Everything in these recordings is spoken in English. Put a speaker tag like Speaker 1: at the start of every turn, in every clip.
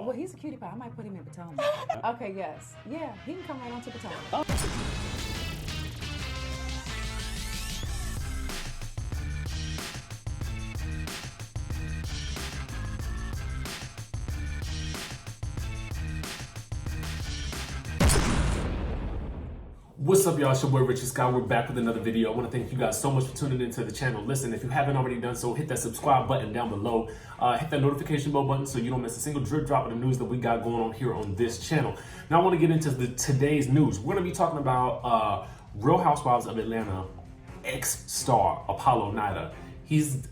Speaker 1: Well, he's a cutie pie. I might put him in Potomac. Okay, yes. Yeah, he can come right on to Potomac.
Speaker 2: What's up, y'all? It's your boy RHOA. We're back with another video. I want to thank you guys so much for tuning into the channel. Listen, if you haven't already done so, hit that subscribe button down below. Hit that notification bell button so you don't miss a single drip drop of the news that we got going on here on this channel. Now, I want to get into today's news. We're going to be talking about Real Housewives of Atlanta ex-star Apollo Nida. He's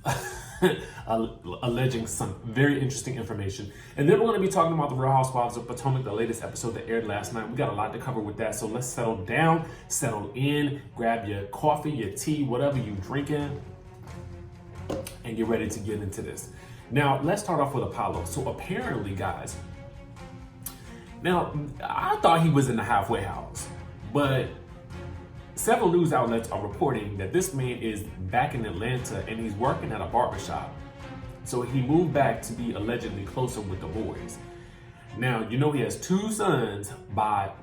Speaker 2: alleging some very interesting information. And then we're going to be talking about the Real Housewives of Potomac, the latest episode that aired last night. We got a lot to cover with that, so let's settle down, settle in, grab your coffee, your tea, whatever you drinking, and get ready to get into this. Now, let's start off with Apollo. So apparently, guys, now, I thought he was in the halfway house, but several news outlets are reporting that this man is back in Atlanta and he's working at a barbershop. So he moved back to be allegedly closer with the boys. Now, you know he has two sons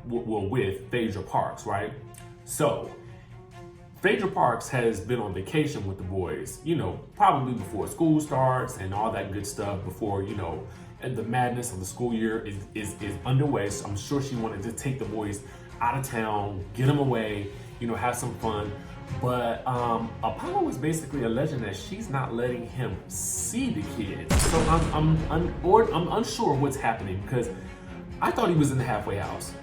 Speaker 2: with Phaedra Parks, right? So Phaedra Parks has been on vacation with the boys, you know, probably before school starts and all that good stuff, before, you know, and the madness of the school year is underway. So I'm sure she wanted to take the boys out of town, get them away, you know, have some fun. But Apollo is basically alleging that she's not letting him see the kids. So I'm unsure what's happening, because I thought he was in the halfway house,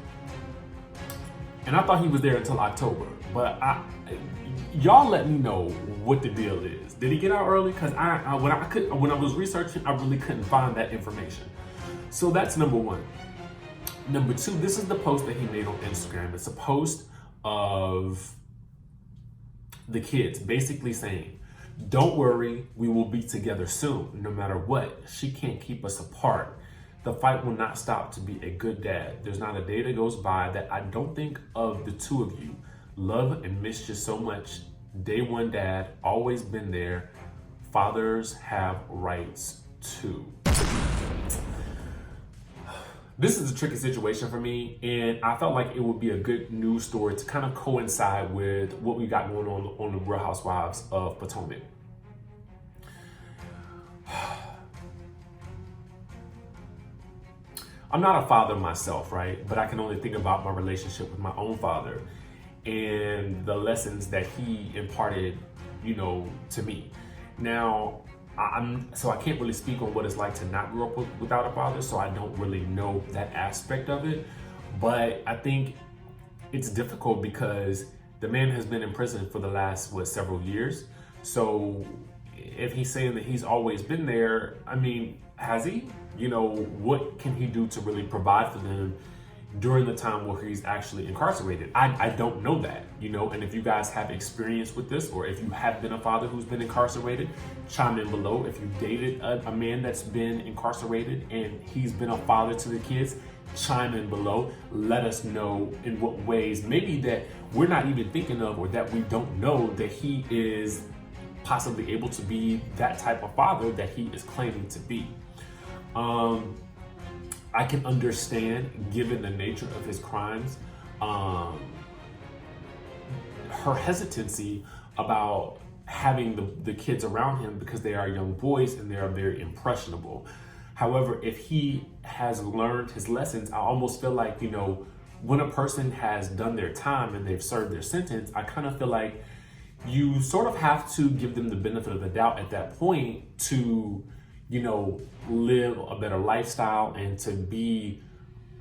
Speaker 2: and I thought he was there until October. But y'all let me know what the deal is. Did he get out early? Because when I was researching, I really couldn't find that information. So that's number one. Number two, this is the post that he made on Instagram. It's a post of the kids basically saying, "Don't worry, we will be together soon. No matter what, she can't keep us apart. The fight will not stop to be a good dad. There's not a day that goes by that I don't think of the two of you. Love and miss you so much. Day one dad, always been there. Fathers have rights too." This is a tricky situation for me, and I felt like it would be a good news story to kind of coincide with what we got going on the Real Housewives of Potomac. I'm not a father myself, right? But I can only think about my relationship with my own father and the lessons that he imparted, you know, to me. Now, so I can't really speak on what it's like to not grow up without a father, so I don't really know that aspect of it. But I think it's difficult because the man has been in prison for the last, several years. So if he's saying that he's always been there, I mean, has he? You know, what can he do to really provide for them during the time where he's actually incarcerated? I don't know that, you know, and if you guys have experience with this, or if you have been a father who's been incarcerated, chime in below. If you dated a man that's been incarcerated and he's been a father to the kids, chime in below. Let us know in what ways maybe that we're not even thinking of, or that we don't know, that he is possibly able to be that type of father that he is claiming to be. I can understand, given the nature of his crimes, her hesitancy about having the kids around him, because they are young boys and they are very impressionable. However, if he has learned his lessons, I almost feel like, you know, when a person has done their time and they've served their sentence, I kind of feel like you sort of have to give them the benefit of the doubt at that point to, you know, live a better lifestyle and to be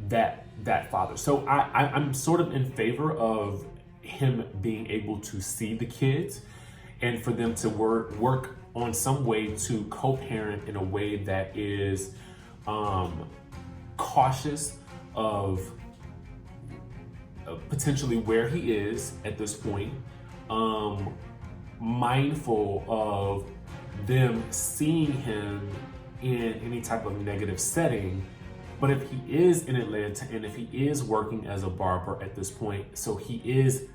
Speaker 2: that father. So I'm sort of in favor of him being able to see the kids and for them to work on some way to co-parent in a way that is cautious of potentially where he is at this point, mindful of them seeing him in any type of negative setting. But if he is in Atlanta and if he is working as a barber at this point, so he is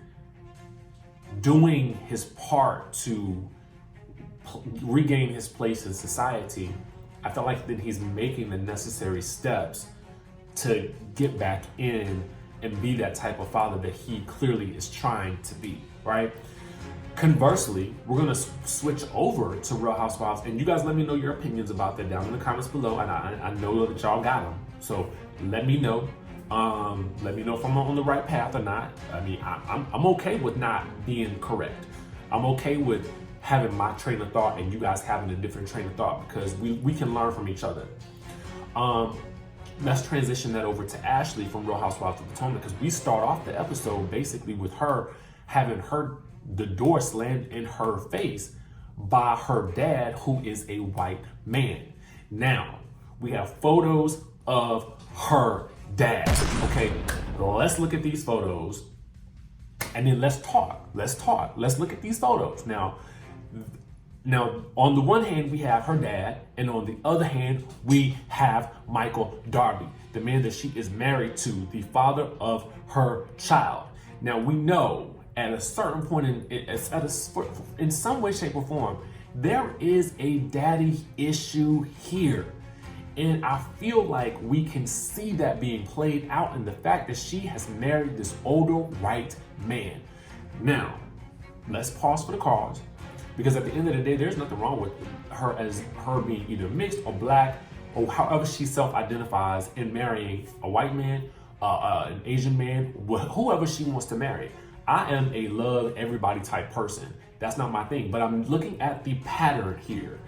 Speaker 2: doing his part to regain his place in society, I felt like then he's making the necessary steps to get back in and be that type of father that he clearly is trying to be, right? Conversely, we're gonna switch over to Real Housewives, and you guys let me know your opinions about that down in the comments below, and I know that y'all got them, so let me know. Let me know if I'm on the right path or not. I mean, I'm okay with not being correct. I'm okay with having my train of thought and you guys having a different train of thought, because we can learn from each other. Let's transition that over to Ashley from Real Housewives of Potomac, because we start off the episode basically with her having the door slammed in her face by her dad, who is a white man. Now, we have photos of her dad. Okay, let's look at these photos and then let's talk. Let's look at these photos. Now, on the one hand, we have her dad, and on the other hand, we have Michael Darby, the man that she is married to, the father of her child. Now, we know at a certain point in some way, shape, or form, there is a daddy issue here. And I feel like we can see that being played out in the fact that she has married this older white man. Now, let's pause for the cause, because at the end of the day, there's nothing wrong with her being either mixed or black, or however she self-identifies, in marrying a white man, an Asian man, whoever she wants to marry. I am a love everybody type person. That's not my thing, but I'm looking at the pattern here.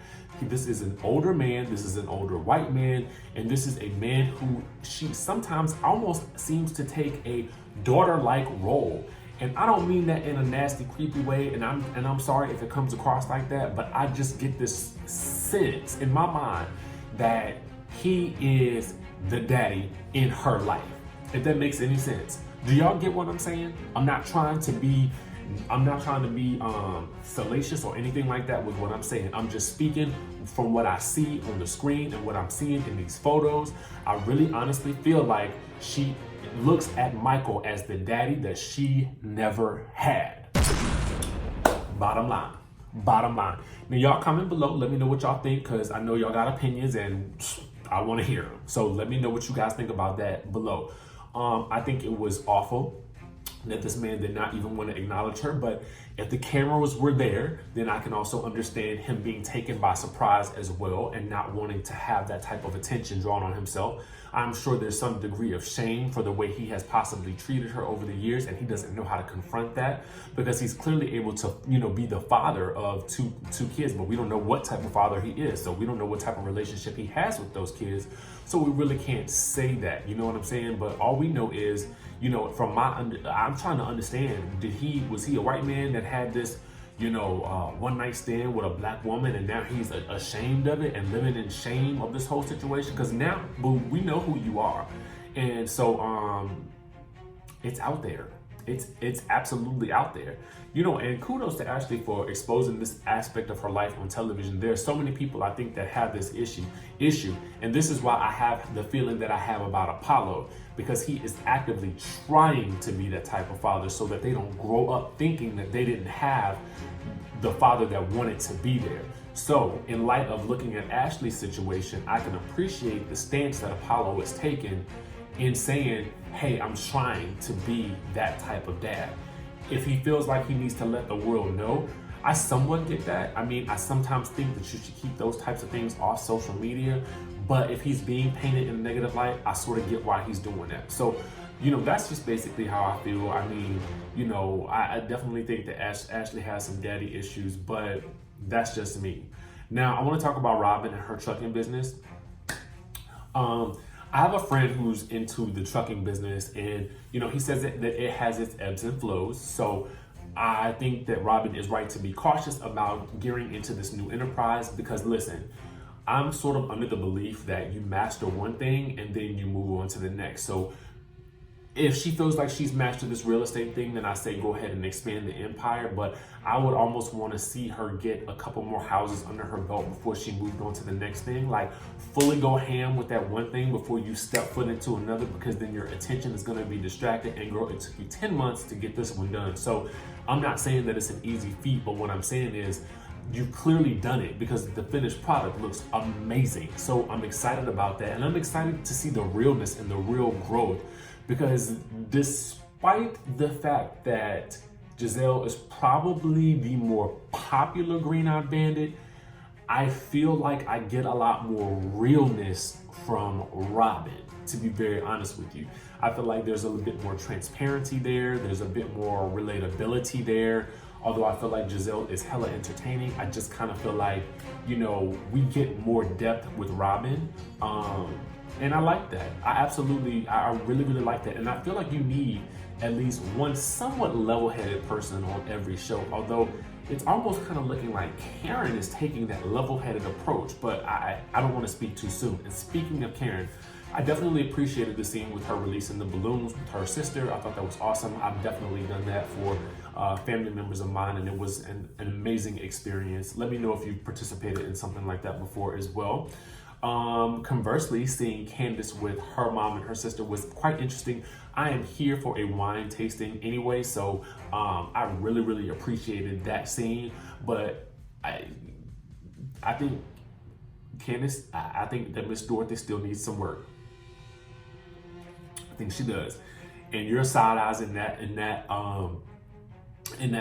Speaker 2: This is an older man, this is an older white man, and this is a man who she sometimes almost seems to take a daughter-like role. And I don't mean that in a nasty, creepy way, and I'm sorry if it comes across like that, but I just get this sense in my mind that he is the daddy in her life, if that makes any sense. Do y'all get what I'm saying? I'm not trying to be salacious or anything like that with what I'm saying. I'm just speaking from what I see on the screen and what I'm seeing in these photos. I really honestly feel like she looks at Michael as the daddy that she never had. Bottom line. Now y'all comment below, let me know what y'all think, because I know y'all got opinions and I want to hear them. So let me know what you guys think about that below. I think it was awful that this man did not even want to acknowledge her, but if the cameras were there, then I can also understand him being taken by surprise as well and not wanting to have that type of attention drawn on himself. I'm sure there's some degree of shame for the way he has possibly treated her over the years, and he doesn't know how to confront that, because he's clearly able to, be the father of two kids, but we don't know what type of father he is. So we don't know what type of relationship he has with those kids. So we really can't say that, you know what I'm saying? But all we know is, I'm trying to understand, was he a white man that had this, one night stand with a black woman, and now he's ashamed of it and living in shame of this whole situation? Because now we know who you are. And so it's out there. It's absolutely out there. And kudos to Ashley for exposing this aspect of her life on television. There are so many people, I think, that have this issue. And this is why I have the feeling that I have about Apollo, because he is actively trying to be that type of father so that they don't grow up thinking that they didn't have the father that wanted to be there. So in light of looking at Ashley's situation, I can appreciate the stance that Apollo has taken in saying, hey, I'm trying to be that type of dad. If he feels like he needs to let the world know, I somewhat get that. I mean, I sometimes think that you should keep those types of things off social media, but if he's being painted in a negative light, I sort of get why he's doing that. So, that's just basically how I feel. I mean, I definitely think that Ashley has some daddy issues, but that's just me. Now, I want to talk about Robyn and her trucking business. I have a friend who's into the trucking business, and he says that it has its ebbs and flows. So I think that Robyn is right to be cautious about gearing into this new enterprise, because listen, I'm sort of under the belief that you master one thing and then you move on to the next. So if she feels like she's mastered this real estate thing, then I say go ahead and expand the empire. But I would almost want to see her get a couple more houses under her belt before she moved on to the next thing. Like, fully go ham with that one thing before you step foot into another, because then your attention is going to be distracted. And girl, it took you 10 months to get this one done. So I'm not saying that it's an easy feat, but what I'm saying is you've clearly done it because the finished product looks amazing. So I'm excited about that. And I'm excited to see the realness and the real growth, because despite the fact that Giselle is probably the more popular green-eyed bandit, I feel like I get a lot more realness from Robyn, to be very honest with you. I feel like there's a little bit more transparency there. There's a bit more relatability there. Although I feel like Giselle is hella entertaining, I just kind of feel like, you know, we get more depth with Robyn. And I like that. I really, really like that. And I feel like you need at least one somewhat level-headed person on every show. Although it's almost kind of looking like Karen is taking that level-headed approach, but I don't want to speak too soon. And speaking of Karen, I definitely appreciated the scene with her releasing the balloons with her sister. I thought that was awesome. I've definitely done that for family members of mine, and it was an amazing experience. Let me know if you've participated in something like that before as well. Conversely, seeing Candiace with her mom and her sister was quite interesting. I am here for a wine tasting anyway, so I really, really appreciated that scene. But I think Candiace, I think that Miss Dorothy still needs some work. I think she does. And your side eyes in that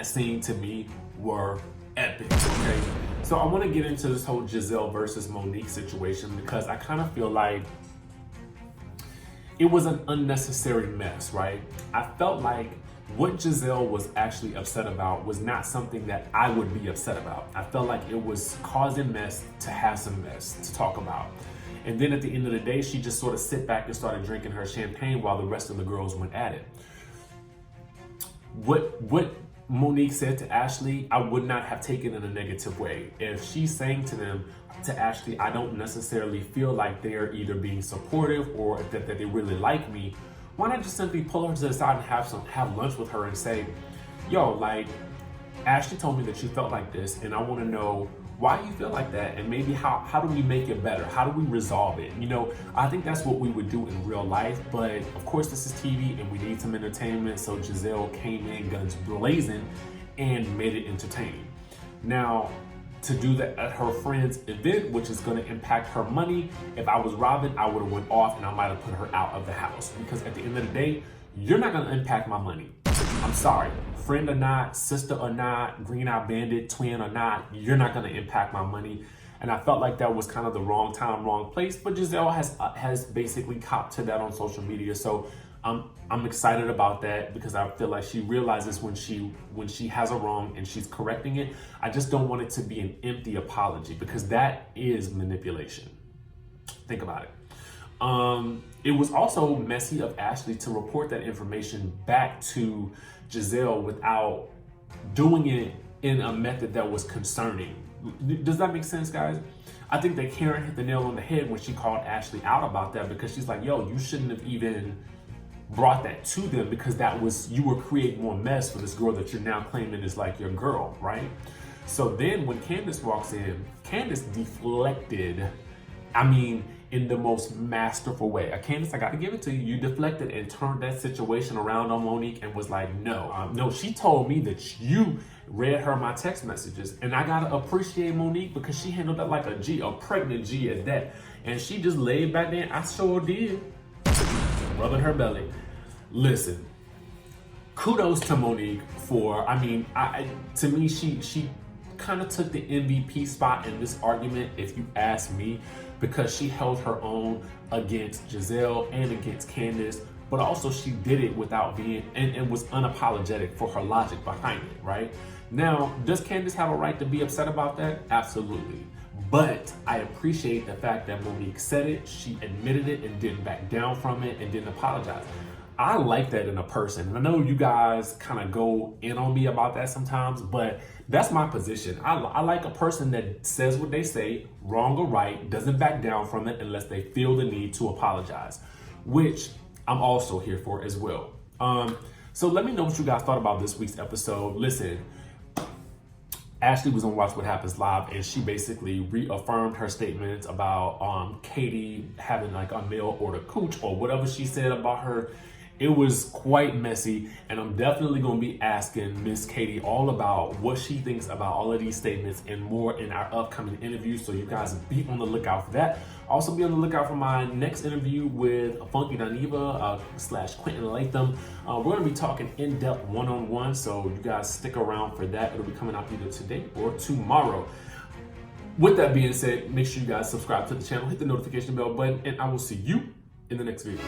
Speaker 2: scene to me were epic. Okay, so I want to get into this whole Giselle versus Monique situation, because I kind of feel like it was an unnecessary mess, right? I felt like what Giselle was actually upset about was not something that I would be upset about. I felt like it was causing mess to have some mess to talk about. And then at the end of the day, she just sort of sit back and started drinking her champagne while the rest of the girls went at it. What Monique said to Ashley, I would not have taken in a negative way. If she's saying to Ashley, I don't necessarily feel like they're either being supportive or that they really like me, why not just simply pull her to the side and have lunch with her and say, yo, like, Ashley told me that you felt like this, and I want to know why you feel like that, and maybe how do we make it better? How do we resolve it? You know, I think that's what we would do in real life, but of course this is TV and we need some entertainment, so Giselle came in guns blazing and made it entertaining. Now, to do that at her friend's event, which is going to impact her money, if I was Robyn, I would have went off and I might have put her out of the house, because at the end of the day, you're not going to impact my money. I'm sorry. Friend or not, sister or not, green-eyed bandit, twin or not, you're not going to impact my money. And I felt like that was kind of the wrong time, wrong place. But Giselle has basically copped to that on social media. So I'm excited about that, because I feel like she realizes when she has a wrong and she's correcting it. I just don't want it to be an empty apology, because that is manipulation. Think about it. It was also messy of Ashley to report that information back to Giselle without doing it in a method that was concerning. Does that make sense, guys? I think that Karen hit the nail on the head when she called Ashley out about that, because she's like, yo, you shouldn't have even brought that to them, because you were creating more mess for this girl that you're now claiming is like your girl, right? So then when Candiace walks in, Candiace deflected, in the most masterful way. Candiace, I gotta give it to you. You deflected and turned that situation around on Monique and was like, no, she told me that you read her my text messages. And I gotta appreciate Monique, because she handled that like a pregnant G at that. And she just laid back there. I sure did. Rubbing her belly. Listen, kudos to Monique for, to me, she kind of took the MVP spot in this argument, if you ask me, because she held her own against Giselle and against Candiace, but also she did it without being, and was unapologetic for her logic behind it, right? Now, does Candiace have a right to be upset about that? Absolutely. But I appreciate the fact that Monique said it, she admitted it and didn't back down from it and didn't apologize. I like that in a person. And I know you guys kind of go in on me about that sometimes, but that's my position. I like a person that says what they say, wrong or right, doesn't back down from it unless they feel the need to apologize, which I'm also here for as well. So let me know what you guys thought about this week's episode. Listen, Ashley was on Watch What Happens Live, and she basically reaffirmed her statements about Katie having like a mail order cooch or whatever she said about her. It was quite messy, and I'm definitely going to be asking Miss Katie all about what she thinks about all of these statements and more in our upcoming interview. So you guys be on the lookout for that. Also be on the lookout for my next interview with Funky Dineva / Quentin Latham. We're going to be talking in-depth one-on-one, so you guys stick around for that. It'll be coming out either today or tomorrow. With that being said, make sure you guys subscribe to the channel, hit the notification bell button, and I will see you in the next video.